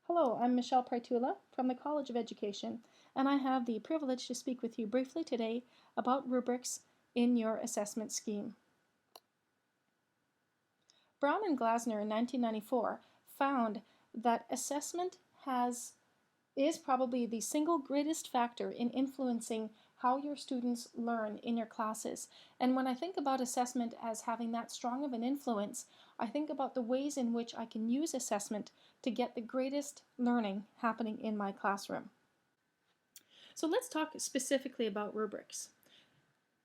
Hello, I'm Michelle Prytula from the College of Education, and I have the privilege to speak with you briefly today about rubrics in your assessment scheme. Brown and Glasner in 1994 found that assessment is probably the single greatest factor in influencing how your students learn in your classes. And when I think about assessment as having that strong of an influence, I think about the ways in which I can use assessment to get the greatest learning happening in my classroom. So let's talk specifically about rubrics.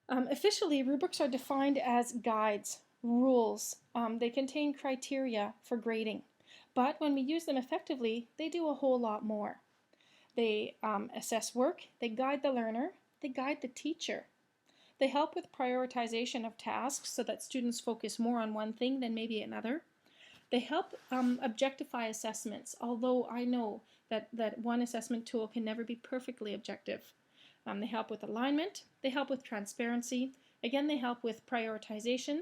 Officially, rubrics are defined as guides, rules. They contain criteria for grading. But when we use them effectively, they do a whole lot more. They assess work, they guide the learner, they guide the teacher. They help with prioritization of tasks so that students focus more on one thing than maybe another. They help objectify assessments, although I know that one assessment tool can never be perfectly objective. They help with alignment, they help with transparency, again they help with prioritization,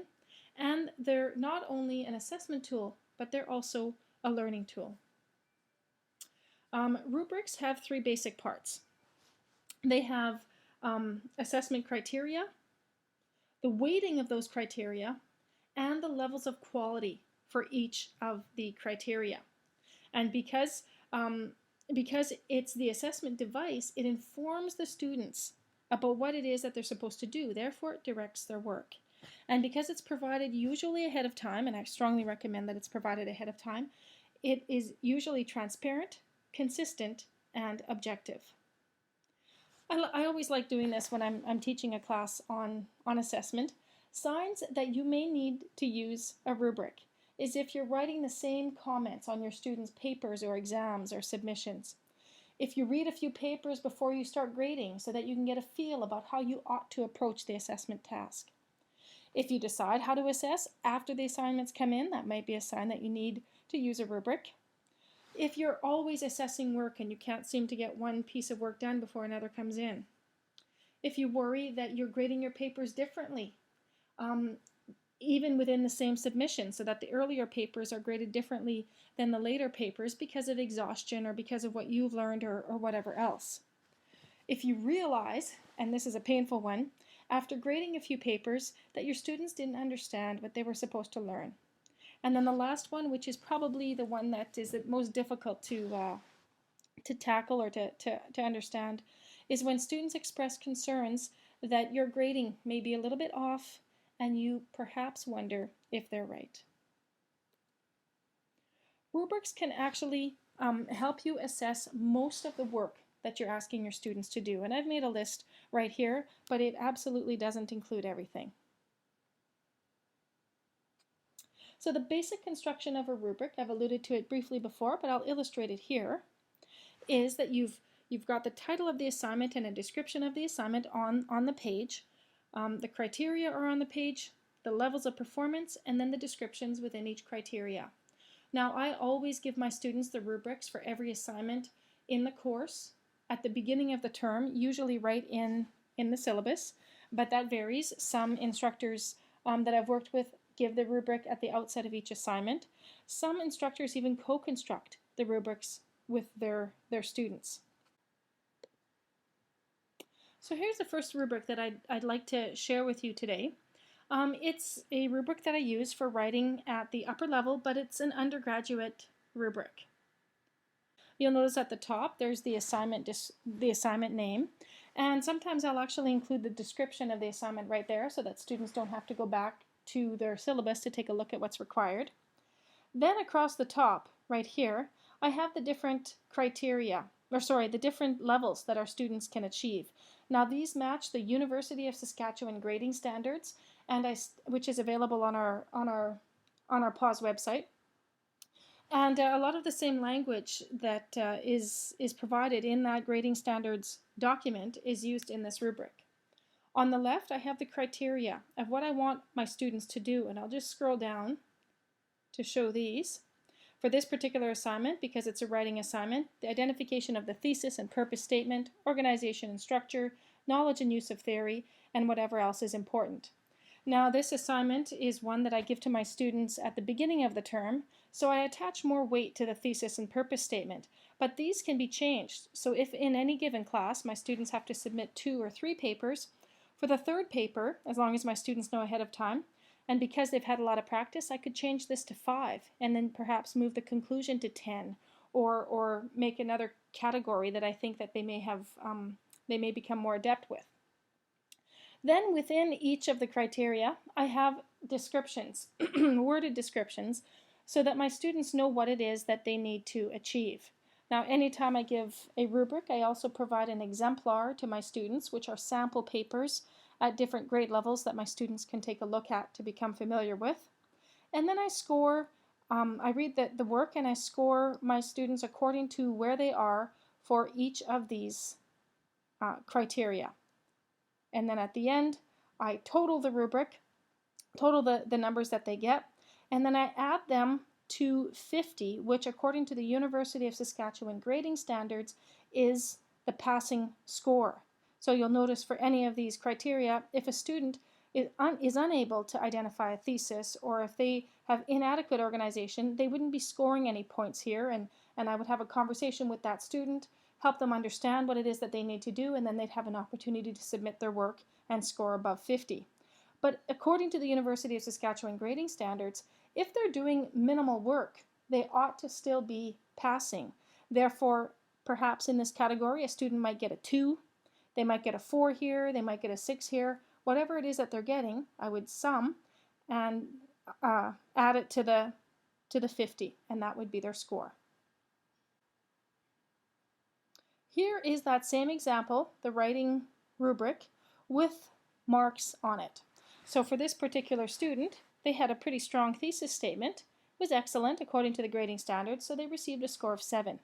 and they're not only an assessment tool, but they're also a learning tool. Rubrics have three basic parts. They have assessment criteria, the weighting of those criteria, and the levels of quality for each of the criteria. And because it's the assessment device, it informs the students about what it is that they're supposed to do. Therefore, it directs their work. And because it's provided usually ahead of time, and I strongly recommend that it's provided ahead of time, it is usually transparent, consistent, and objective. I always like doing this when I'm teaching a class on assessment. Signs that you may need to use a rubric is if you're writing the same comments on your students' papers or exams or submissions. If you read a few papers before you start grading so that you can get a feel about how you ought to approach the assessment task. If you decide how to assess after the assignments come in, that might be a sign that you need to use a rubric. If you're always assessing work and you can't seem to get one piece of work done before another comes in. If you worry that you're grading your papers differently, even within the same submission, so that the earlier papers are graded differently than the later papers because of exhaustion or because of what you've learned or whatever else. If you realize, and this is a painful one, after grading a few papers that your students didn't understand what they were supposed to learn. And then the last one, which is probably the one that is the most difficult to tackle or to understand, is when students express concerns that your grading may be a little bit off and you perhaps wonder if they're right. Rubrics can actually help you assess most of the work that you're asking your students to do. And I've made a list right here, but it absolutely doesn't include everything. So the basic construction of a rubric, I've alluded to it briefly before, but I'll illustrate it here, is that you've got the title of the assignment and a description of the assignment on the page. The criteria are on the page, the levels of performance, and then the descriptions within each criteria. Now, I always give my students the rubrics for every assignment in the course at the beginning of the term, usually right in the syllabus, but that varies. Some instructors that I've worked with give the rubric at the outset of each assignment. Some instructors even co-construct the rubrics with their students. So here's the first rubric that I'd like to share with you today. It's a rubric that I use for writing at the upper level, but it's an undergraduate rubric. You'll notice at the top there's the assignment name, and sometimes I'll actually include the description of the assignment right there so that students don't have to go back to their syllabus to take a look at what's required. Then across the top, right here, I have the different the different levels that our students can achieve. Now these match the University of Saskatchewan grading standards, which is available on our PAWS website. And a lot of the same language that is provided in that grading standards document is used in this rubric. On the left, I have the criteria of what I want my students to do, and I'll just scroll down to show these. For this particular assignment, because it's a writing assignment, the identification of the thesis and purpose statement, organization and structure, knowledge and use of theory, and whatever else is important. Now, this assignment is one that I give to my students at the beginning of the term So I attach more weight to the thesis and purpose statement, but these can be changed. So if in any given class my students have to submit 2 or 3 papers, for the third paper, as long as my students know ahead of time, and because they've had a lot of practice, I could change this to 5 and then perhaps move the conclusion to 10, or make another category that I think that they may become more adept with. Then within each of the criteria, I have descriptions, worded descriptions, so that my students know what it is that they need to achieve. Now, anytime I give a rubric, I also provide an exemplar to my students, which are sample papers at different grade levels that my students can take a look at to become familiar with. And then I score, I read the work and I score my students according to where they are for each of these criteria. And then at the end, I total the rubric, total the numbers that they get, and then I add them to 50, which according to the University of Saskatchewan grading standards is the passing score. So you'll notice for any of these criteria, if a student is unable to identify a thesis, or if they have inadequate organization, they wouldn't be scoring any points here, and I would have a conversation with that student, help them understand what it is that they need to do, and then they'd have an opportunity to submit their work and score above 50. But according to the University of Saskatchewan grading standards, if they're doing minimal work, they ought to still be passing. Therefore, perhaps in this category, a student might get a 2, they might get a 4 here, they might get a 6 here. Whatever it is that they're getting, I would sum and add it to the 50, and that would be their score. Here is that same example, the writing rubric, with marks on it. So for this particular student, they had a pretty strong thesis statement. It was excellent according to the grading standards, so they received a score of 7.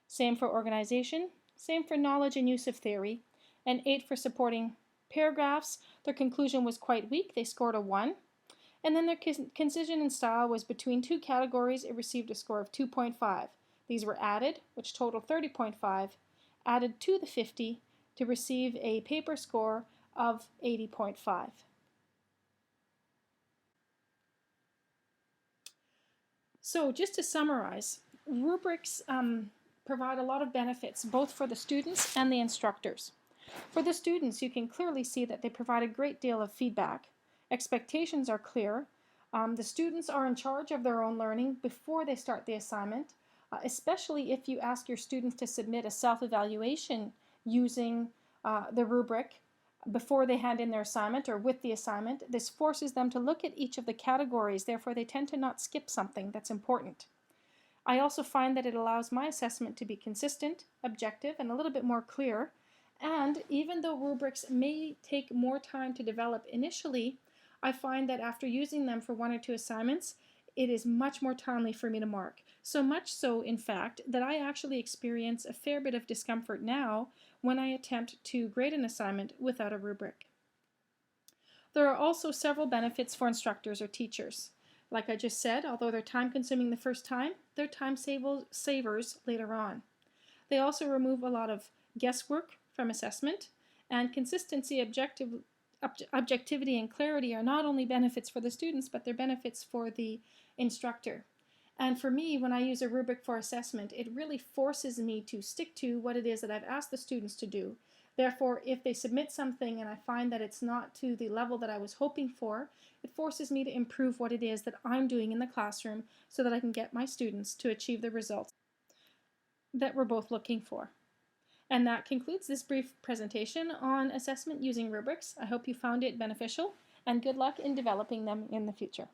Same for organization, same for knowledge and use of theory, and 8 for supporting paragraphs. Their conclusion was quite weak. They scored a 1. And then their concision and style was between 2 categories. It received a score of 2.5. These were added, which totaled 30.5, added to the 50 to receive a paper score of 80.5. So just to summarize, rubrics provide a lot of benefits both for the students and the instructors. For the students, you can clearly see that they provide a great deal of feedback. Expectations are clear. The students are in charge of their own learning before they start the assignment, especially if you ask your students to submit a self-evaluation using the rubric before they hand in their assignment or with the assignment. This forces them to look at each of the categories, therefore they tend to not skip something that's important. I also find that it allows my assessment to be consistent, objective, and a little bit more clear. And even though rubrics may take more time to develop initially, I find that after using them for 1 or 2 assignments, it is much more timely for me to mark. So much so, in fact, that I actually experience a fair bit of discomfort now when I attempt to grade an assignment without a rubric. There are also several benefits for instructors or teachers. Like I just said, although they're time-consuming the first time, they're time savers later on. They also remove a lot of guesswork from assessment, and consistency, objectivity, and clarity are not only benefits for the students, but they're benefits for the instructor. And for me, when I use a rubric for assessment, it really forces me to stick to what it is that I've asked the students to do. Therefore, if they submit something and I find that it's not to the level that I was hoping for, it forces me to improve what it is that I'm doing in the classroom so that I can get my students to achieve the results that we're both looking for. And that concludes this brief presentation on assessment using rubrics. I hope you found it beneficial, and good luck in developing them in the future.